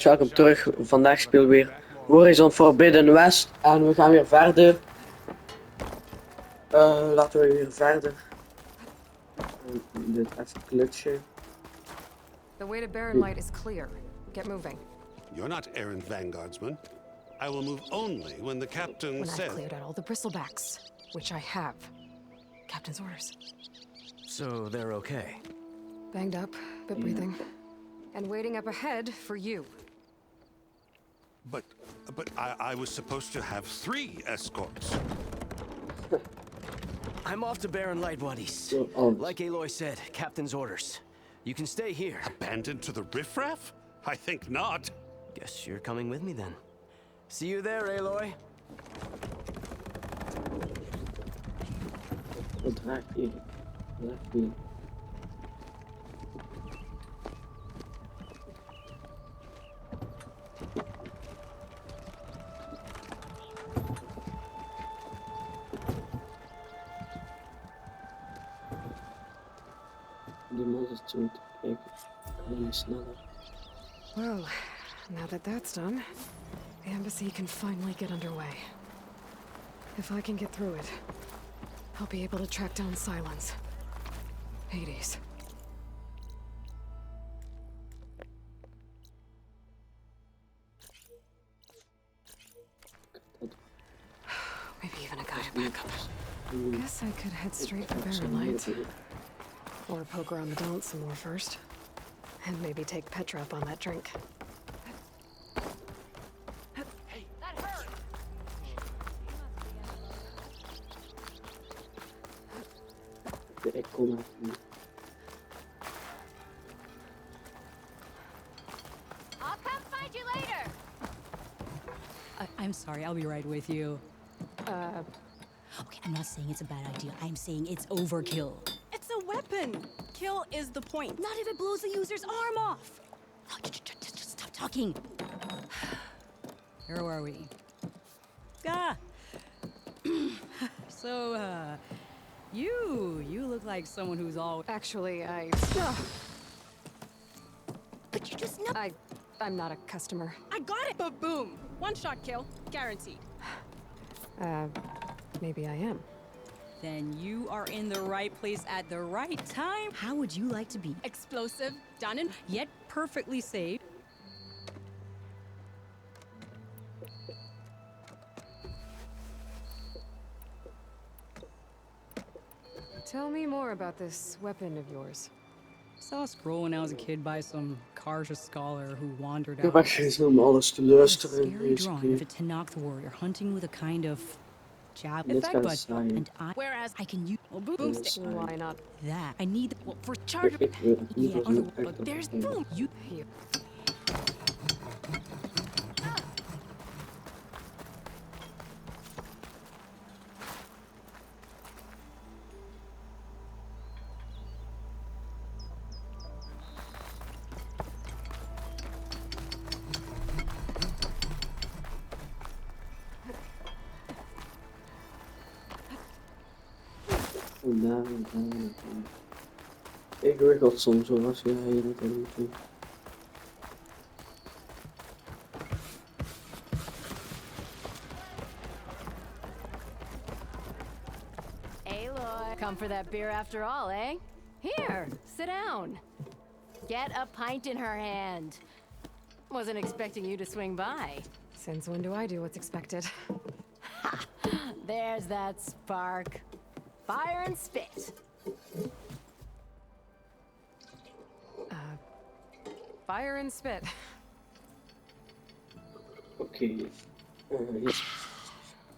Welkom terug. Vandaag spelen we weer Horizon Forbidden West. En we gaan weer verder. Laten we weer verder. Dit even klutsen. The way to Barren is clear. Get moving. You're not errant vanguardsman. I will move only when the captain When says... I've cleared out all the bristlebacks, which I have. Captain's orders. So they're okay? Banged up, but breathing. And waiting up ahead for you. But I was supposed to have 3 escorts. I'm off to Barren Light, buddies. Like Aloy said, Captain's orders. You can stay here. Abandoned to the riffraff? I think not. Guess you're coming with me then. See you there, Aloy. Wat raak je? Raak je? Die man is zo te kijken. Kan sneller. Well, now that that's done, the embassy can finally get underway. If I can get through it, I'll be able to track down Silence. Hades. Maybe even a guided backup. Guess I could head straight for Barren Light. Or poke around the dance some more first. And maybe take Petra up on that drink. Hey, that hurt! Ik kom even niet. I'll come find you later! I'm sorry, I'll be right with you. Okay, I'm not saying it's a bad idea. I'm saying it's overkill. It's a weapon. Kill is the point. Not if it blows the user's arm off. Oh, just stop talking. Where are we? Ah. So, you look like someone who's all. Actually, But you just know. I'm not a customer. I got it. Ba-boom. One shot kill, guaranteed. Maybe I am. Then you are in the right place at the right time. How would you like to be? Explosive, done and Yet perfectly safe. Tell me more about this weapon of yours. Saw a scroll when I was a kid by some Karja scholar who wandered Ik heb out. echt geen zin om alles te A luisteren in scary deze drawing of keer. a Tenakth warrior hunting with a kind of jab Dit effect, gaat but saai. and whereas I can use well, boom Dit is stick. saai. Why not? that. I need Well, for charge. Ik wil het Yeah, liever other- zo echt but op There's het boom. you. Here. Vandaar en daar. Ik wiggelt soms hoor als je hier niet in doet. Aloy, come for that beer after all, eh? Here, sit down. Get a pint in her hand. Wasn't expecting you to swing by. Since when do I do what's expected? There's that spark. Fire and spit. Fire and spit. Oké. Yes.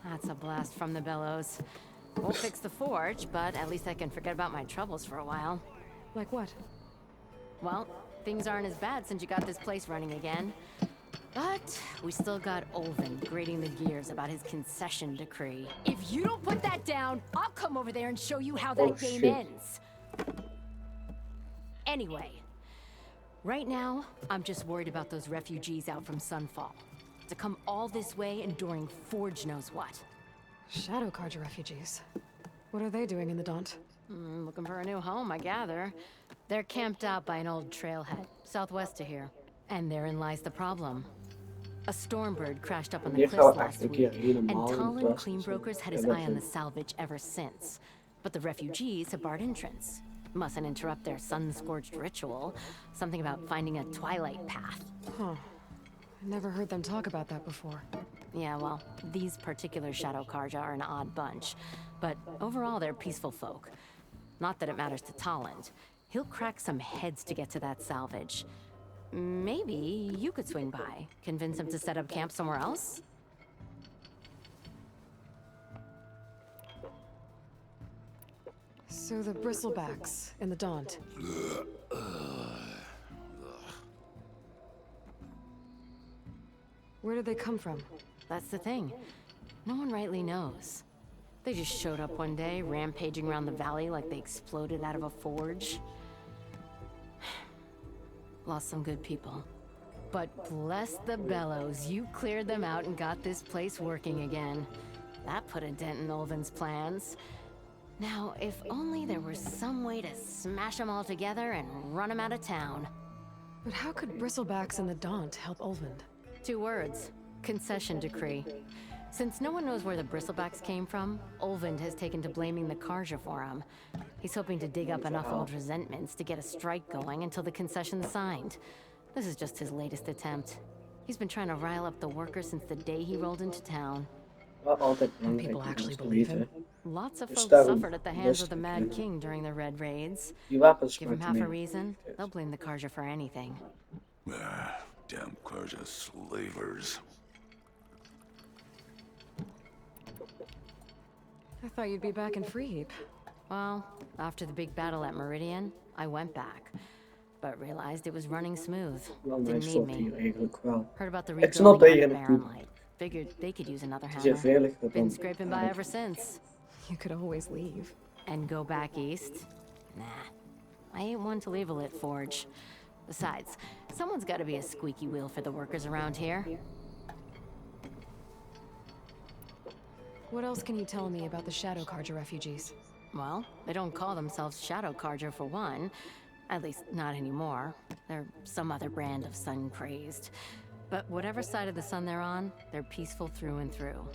That's a blast from the bellows. Won't fix the forge, but at least I can forget about my troubles for a while. Like what? Well, things aren't as bad since you got this place running again. But we still got Olvin grating the gears about his concession decree. If you don't put that down, I'll come over there and show you how that Oh, game shit. ends. Anyway, right now, I'm just worried about those refugees out from Sunfall. To come all this way enduring Forge knows what. Shadow Karja refugees. What are they doing in the Daunt? Looking for a new home, I gather. They're camped out by an old trailhead, southwest of here. And therein lies the problem. A stormbird crashed up on the Hier cliffs gaan we echt last een week, keer helemaal and in het Talon westen Clean zitten. Brokers had his eye on the salvage ever since. But the refugees have barred entrance. Mustn't interrupt their sun-scorched ritual. Something about finding a twilight path. Huh. I never heard them talk about that before. Yeah, well, these particular Shadow Karja are an odd bunch. But overall, they're peaceful folk. Not that it matters to Talent. He'll crack some heads to get to that salvage. Maybe you could swing by, convince him to set up camp somewhere else? So the bristlebacks in the Daunt. Where did they come from? That's the thing. No one rightly knows. They just showed up one day, rampaging around the valley like they exploded out of a forge. Lost some good people. But bless the bellows, you cleared them out and got this place working again. That put a dent in Olvin's plans. Now, if only there were some way to smash them all together and run them out of town. But how could bristlebacks in the Daunt help Olvind? 2 words. Concession decree. Since no one knows where the bristlebacks came from, Olvind has taken to blaming the Karja for him. He's hoping to dig up enough old resentments to get a strike going until the concession's signed. This is just his latest attempt. He's been trying to rile up the workers since the day he rolled into town. Wat altijd And belangrijk people is actually om te believe weten. him. Lots of Dus folks daarom suffered at the hands of the rustig Mad en King during the Red Raids. die wapens Give him maar half te a nemen. reason, they'll blame the Karja for anything. Damn Karja slavers. I thought you'd be back in Freeheap. Well, after the big battle at Meridian, I went back. But realized it was running smooth. Wel Didn't nice need slot me. hier eigenlijk wel. Heard about the Ik snap dat rebuilding je on er the naartoe Barren Light. Figured they could use another Het is hier hammer. veiliger Been dan... scraping by ever since. You could always leave. And go back east? Nah. I ain't one to leave a lit forge. Besides, someone's gotta be a squeaky wheel for the workers around here. What else can you tell me about the Shadow Karja refugees? Well, they don't call themselves Shadow Karja for one. At least, not anymore. They're some other brand of sun-crazed. But whatever side of the sun they're on, they're peaceful through and through.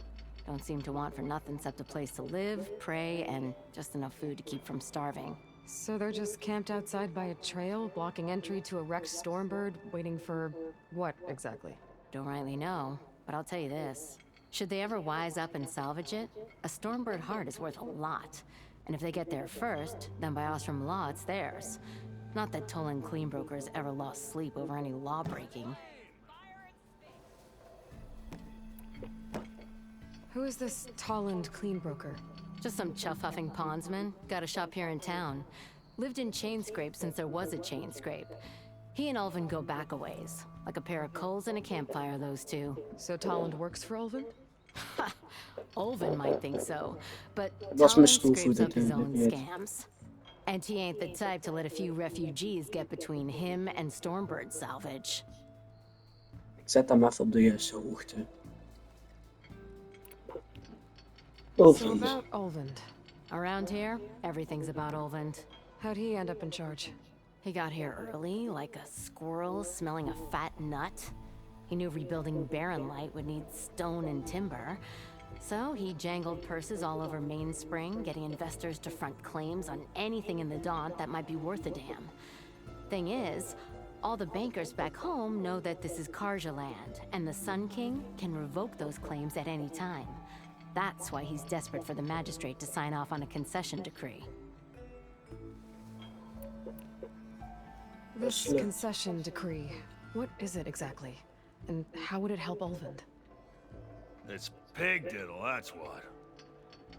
Don't seem to want for nothing except a place to live, pray, and just enough food to keep from starving. So they're just camped outside by a trail, blocking entry to a wrecked stormbird, waiting for what exactly? Don't rightly know, but I'll tell you this. Should they ever wise up and salvage it, a Stormbird heart is worth a lot. And if they get there first, then by Ostrom law, it's theirs. Not that Tolan Cleanbrokers ever lost sleep over any law breaking. Who is this Tolland Cleanbroker? Just some chuff-huffing pondsman. Got a shop here in town. Lived in Chainscrape since there was a Chainscrape. He and Ulvin go back a ways. Like a pair of coals and a campfire, those two. So Tolland works for Ulvin? Ulvin might think so, but was mijn Talon stoel scrapes voor up dit, his own weet. scams. And he ain't the type to let a few refugees get between him and Stormbird salvage. Ik zet hem even op de juiste hoogte. So Ulvin. about Ulvin. Around here, everything's about Ulvin. How'd he end up in charge? He got here early, like a squirrel smelling a fat nut. He knew rebuilding Barren Light would need stone and timber. So he jangled purses all over Mainspring, getting investors to front claims on anything in the Daunt that might be worth a damn. Thing is, all the bankers back home know that this is Karja land, and the Sun King can revoke those claims at any time. That's why he's desperate for the magistrate to sign off on a concession decree. This concession decree, what is it exactly? And how would it help Ulvin? It's pig diddle, that's what.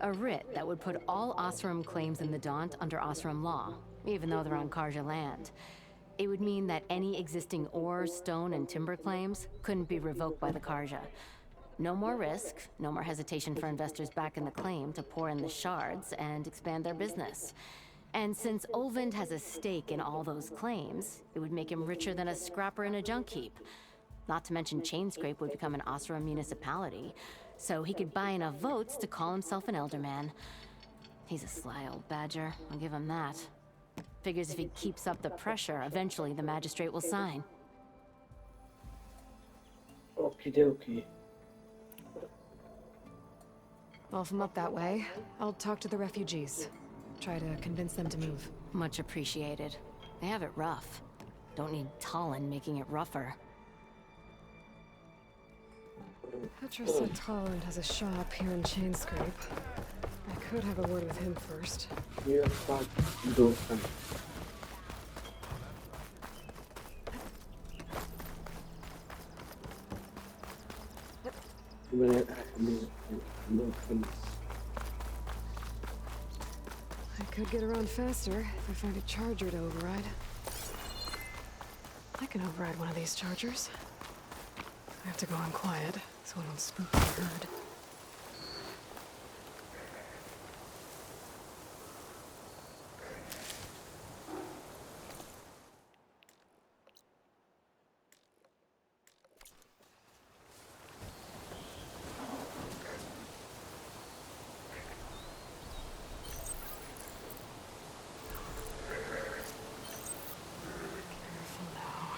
A writ that would put all Osram claims in the Daunt under Osram law, even though they're on Karja land. It would mean that any existing ore, stone, and timber claims couldn't be revoked by the Karja. No more risk, no more hesitation for investors back in the claim to pour in the shards and expand their business. And since Ulvin has a stake in all those claims, it would make him richer than a scrapper in a junk heap. Not to mention Chainscrape would become an Osram municipality, so he could buy enough votes to call himself an elderman. He's a sly old badger, I'll give him that. Figures if he keeps up the pressure, eventually the magistrate will sign. Okie Well, if I'm up that way, I'll talk to the refugees. Try to convince them to move. Much appreciated. They have it rough. Don't need Talon making it rougher. Petra said Talland has a shop here in Chainscrape. I could have a word with him first. Hier staat doorgaan. Ik ben er echt niet. I could get around faster if I find a charger to override. I can override one of these chargers. I have to go in quiet so I don't spook the herd. Careful now.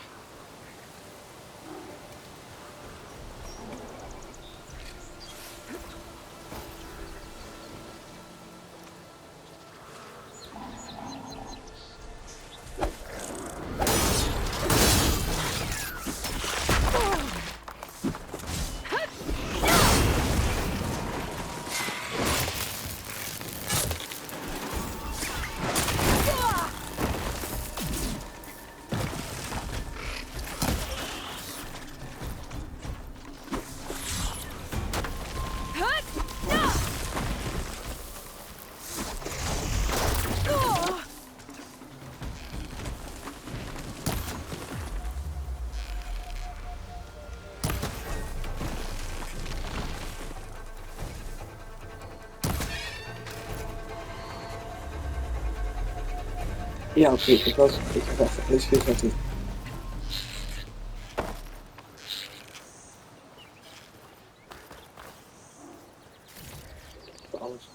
Ja, oké, ik heb even een schiet zetten. Alles.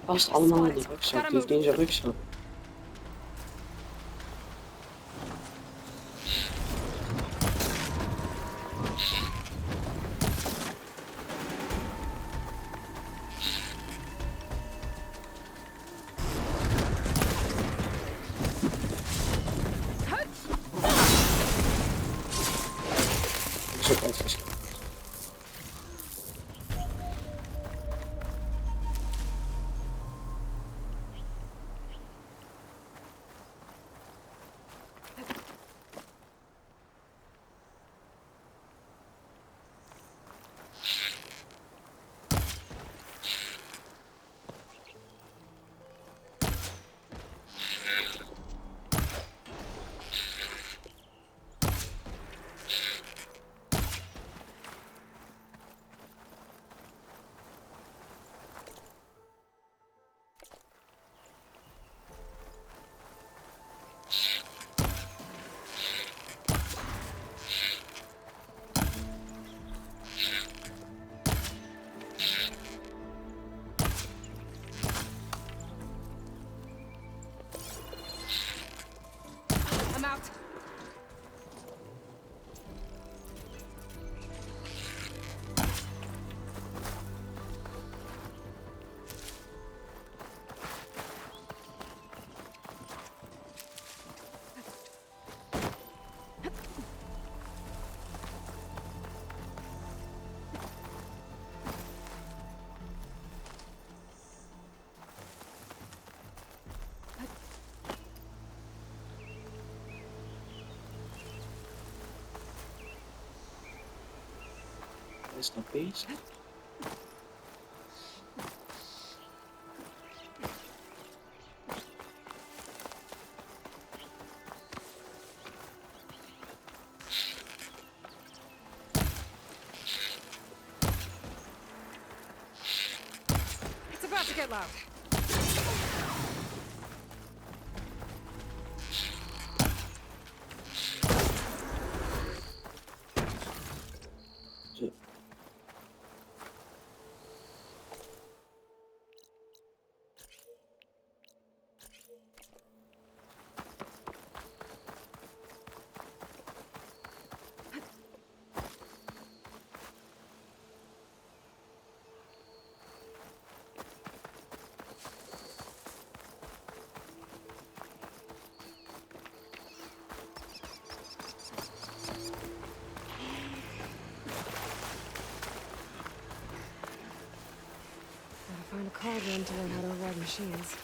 Past allemaal in de rugzak, die heeft niet eens een rugzak. Is ook uitgeschakeld. I'm out. Is dat bezig? It's about to get loud. Zo. cauldron to learn how to avoid machines.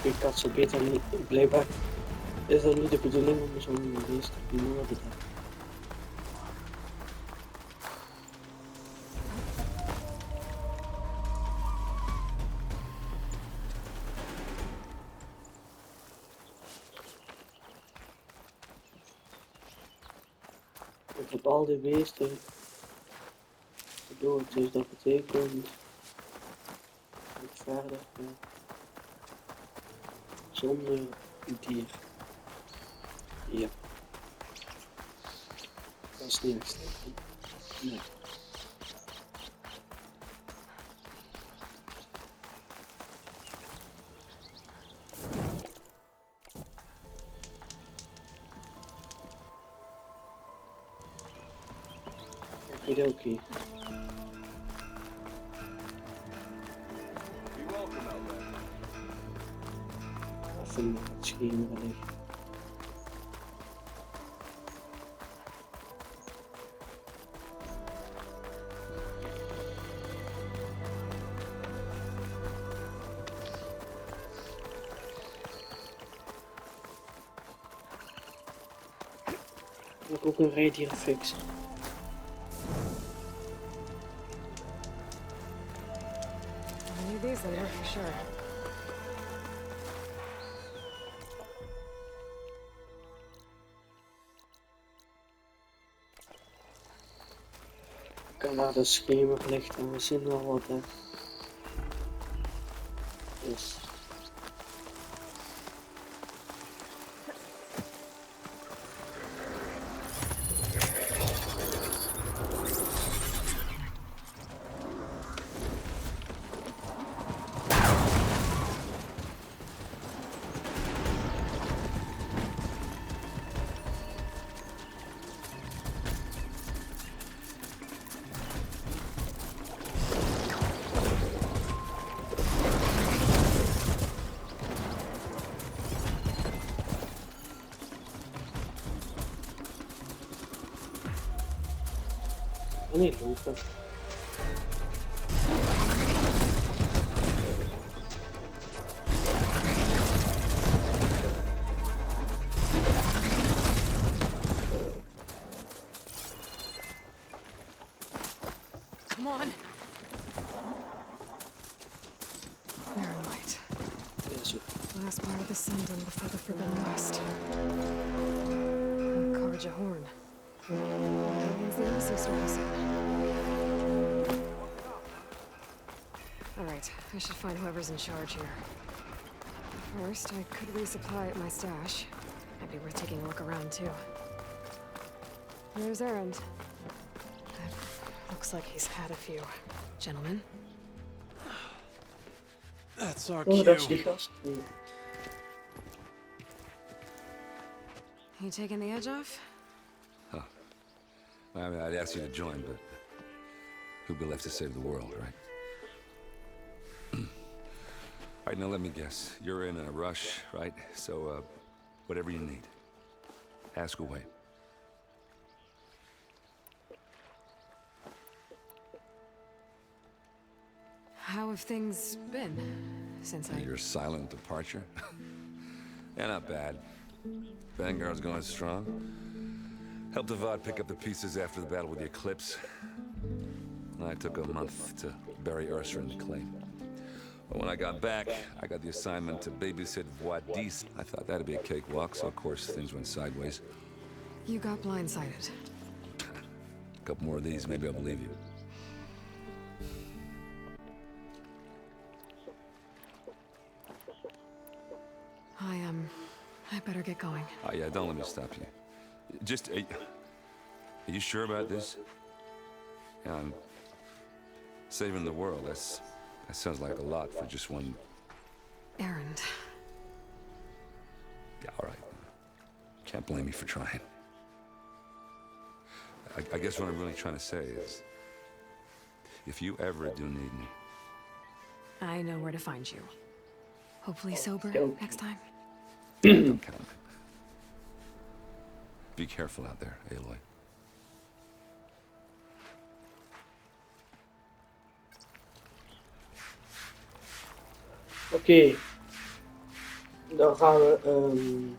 Ik had zo beter niet. Blijkbaar is dat niet de bedoeling om zo'n beest te doen wat ik heb. Ik heb al die beesten gedood, dus dat betekent dat ik verder ga zonder dier. Ja. Dat is niet echt. Nee. Oké. Even het Schemerlicht. Ik heb ook een rijdierfix. I need these later for sure. Ik kan naar de Schemerlicht en we zien wel wat er is. Niet lopen. Come on. Iron light. Ja, zo. Last part of the Sundom before the Forbidden West. Carja horn. That means the embassy store is in. Alright, I should find whoever's in charge here. First, I could resupply at my stash. Might be worth taking a look around, too. There's Erend. Looks like he's had a few. Gentlemen? That's our Oh, dat is die cue. gast. Nee. You taking the edge off? I mean, I'd ask you to join, but who'd be left to save the world, right? All right, now let me guess. You're in a rush, right? So, whatever you need, ask away. How have things been since I... Your silent departure? Yeah, not bad. Vanguard's going strong. Helped Avad pick up the pieces after the battle with the Eclipse. I took a month to bury Ursa in the clay. But when I got back, I got the assignment to babysit Wadis. I thought that'd be a cakewalk, so of course things went sideways. You got blindsided. A couple more of these, maybe I'll believe you. I better get going. Oh yeah, don't let me stop you. Just, are you sure about this? Yeah, I'm saving the world. That sounds like a lot for just one. Erend. Yeah, all right. Can't blame me for trying. I guess what I'm really trying to say is, if you ever do need me, I know where to find you. Hopefully sober Don't. next time. Don't count it. Be careful out there, Aloy. Oké. Dan gaan we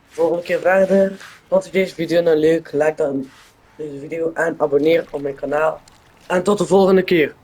volgende keer verder. Vond je deze video nou leuk? Like dan deze video en abonneer op mijn kanaal. En tot de volgende keer.